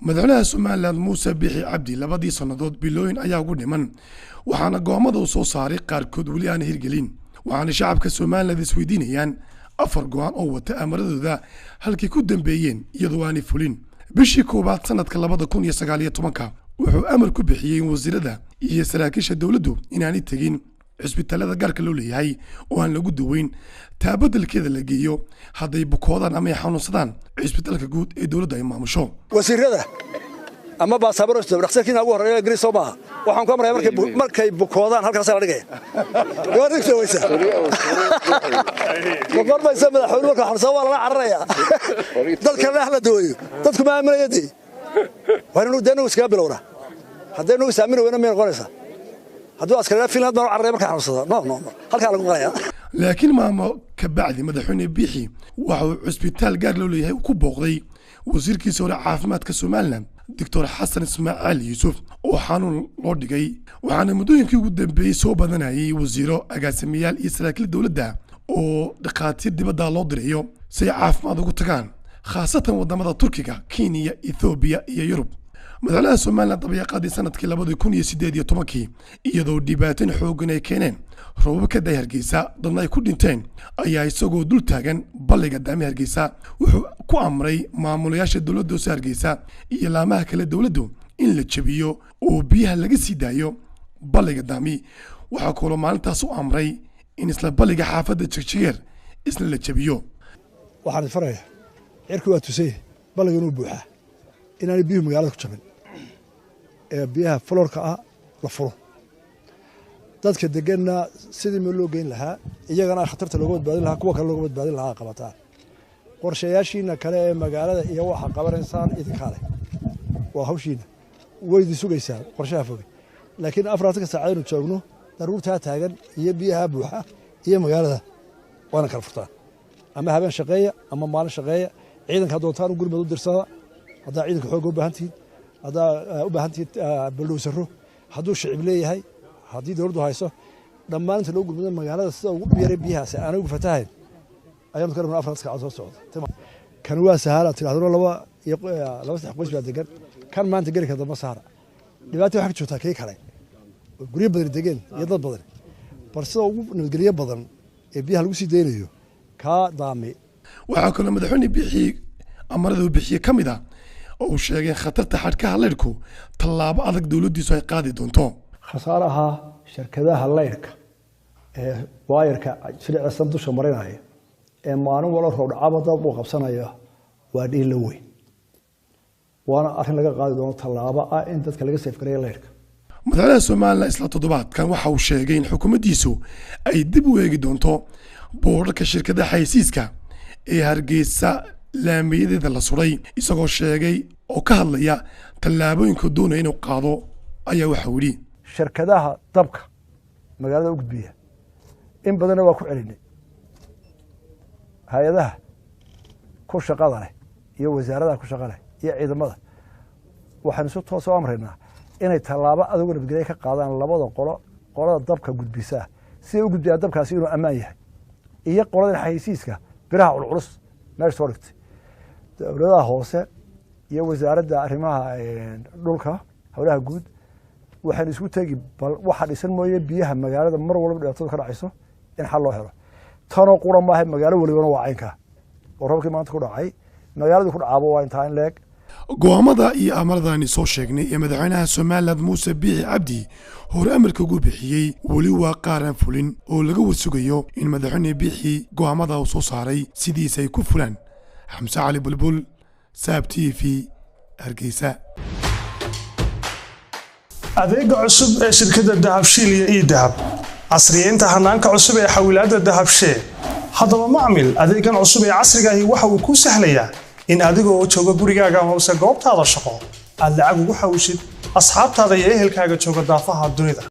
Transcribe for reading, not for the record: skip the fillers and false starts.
madaxweynaha Soomaaliland Muuse Biixi Cabdi labadii sanadood bilooyin ayaa ugu dhiman waxaana go'aamada uu soo saaray qaarkood wali aan hirgelin waxaana shacabka Soomaaliland isweydiinayaan afar go'aan oo wata amaradooda halkii ku dambeeyeen iyadoo aan fulin bishii koobaad sanadka 2019 wuxuu amar ku bixiyay wasiirada iyo saraakiisha dawladdu inaanay tagin cisbitaalada gaarka loo leeyahay oo aan lagu daweyn taabadalkeeda la geeyo haday bukoodaan ama xanuunsadaan cisbitaalka guud ee dawladda ay maamusho wasiirada ama baasaboorka dhakhtarkiina ugu horeeya Ingiriis oo baa waxaan ku amray markay bukoodaan halkaas la dhigay goorta waysa goorta madaxweynuhu marka xarso waa la cararaya dadka la dooyo dadku ma aaminayeen waxaanu dano iska bilowna hadaynu isaamin weyna meel qoraysa hadduu askariga Finland ma carray marka xanuunsada no halka lagu qaraya laakiin maamo ka bacdi madaxweyne Biixi waxa cisbitaal gaar loo leeyahay ku booqday wasiirkiisa hore caafimaadka Soomaaliland Dr. Xasan Ismaaciil Yuusuf oo xanuun loo dhigay waxaana muddooyinkii ugu dambeeyay soo badanayay wasiiro agaasimayaal iyo saraakiil dawladda oo dhaqaatiir dibadda loo dirayo si caafimaad ugu tagaan khaasatan wadamada Turkiga, Kenya, Ethiopia iyo Yurub madaxweynaha Soomaaliland dabayaaqadii sanadkii 2018 iyadoo dhibaatin xooggan ay keeneen roobabka ka Hargeysa dadna ay ku dhinteen ayaa isagoo dul taagan balliga daami Hargeysa wuxuu ku amray maamulayaasha dawladda oo Hargeysa iyo laamaha kale dawladdu in la jabiyo oo biyaha laga sii daayo balliga daami waxa kale maalintaas u amray in isla balliga xaafadda Jigjigeer isla la jabiyo waxaan farayaa cirku waa tusay balliga inuu buuxa inaan biyo magaalada ku jabin ee biyaha florka ah la furo dadka deganna sidii meel loo geyn lahaa iyagana khatarta looga badbaadin lahaa kuwa kale looga badbaadin lahaa qabataa qorshayaashiina kale ee magaalada iyo waxa qabanaysan idinka leh waa hawshiina waydi sugaysaa qorshaha fog laakiin afraadka saacadaynu joogno daruurta taagan iyo biyaha buuxa iyo magaalada waana kala furtaa ama habeen shaqeeya ama maalin shaqeeya ciidanka doontaan gurmad u dirsada hadaa ciidanka xoog u baahantiin hadaa u baahantiin baldoosaro haduu shicib leeyahay hadii dawladdu hayso dhammaan inta loo gurmado magaalada sida ugu dhiiray biyahaas aan ugu fatahayn ayaan ka rabnaa afraad ka soo socdo kan waa sahala tiraahdo laba sax qoys baa degan kan maanta gari ka daba saara dhibaato waxa ka jirta kay kale guriyo badan degan iyo dad badan barsida ugu nabadgeliyo badan ee biyaha lagu sii deynayo ka daami waxa kale madaxweyne Biixi amarada uu bixiyay kamid ah oo sheegay khatarta xadhkaha leyrku tallaabo adag dawladdiisu ay qaadi doonto khasaaraha shirkadaha leyrka ee waayarka shiricda sanduusha marinaya ee maalin wala rood cabada uu qabsanayo waa dhiil weyn waana arrin laga qaadi doono tallaabo ah in dadka laga safgareeyo leyrka madaxweynaha Soomaaliland isla toddobaadkan waxa uu sheegay in xukuumaddiisu ay dib u eegi doonto boorarka shirkadaha xaysiiska ee Hargeysa laamiyadeeda la suray isagoo sheegay oo ka hadlaya tallaabooyinka doonaya inuu qaado ayaa waxa wili shirkadaha dabka magaalada u gudbiya in badan waa ku celinay hay'adaha ku shaqada leh iyo wasaaradaha ku shaqada leh iyo ciidamada waxaan soo toos amreynaa inay tallaabo adag nabadgelyo ka qaadaan labada qolada dabka gudbisa si uu gudbiya dabkaasi inuu ammaan yahay iyo qolada xaysiiska biraha culus meel soo dhigtay dawladda hoose iyo wasaaradda arrimaha dhulka hawlaha guud waxaan isku tagi bal waxa dhisan mooyee biyaha magaalada mar walba dhibaato ka dhacayso in xal loo helo tano qura ma ahay magaalo waliba waa caynka oo roobkii maanta ku dhacay magaaladu ku dhacaabo waa inta in leeg go'aamada iyo amaradaani soo sheegnay ee madaxweynaha Soomaaliland Muuse Biixi Cabdi hore amarka ugu bixiyay wali waa qaaran fulin oo laga warsugayo in madaxweyne Biixi go'aamada uu soo saaray sidiisa ay ku fulaan Xamse Cali Bulbul Saab TV Hargeysa adeega cusub ee shirkadda Dahabshiil iyo Idahab casriyeynta hanaanka cusub ee xawilaadda Dahabshiil haddaba macmil adeegan cusub ee casriga ahi waxa uu ku sahlayaa in adigoo jooga gurigaaga hoose goobtaada shaqo aad lacag ugu xawishid asxaabtaada iyo ehelkaaga jooga daafaha dunida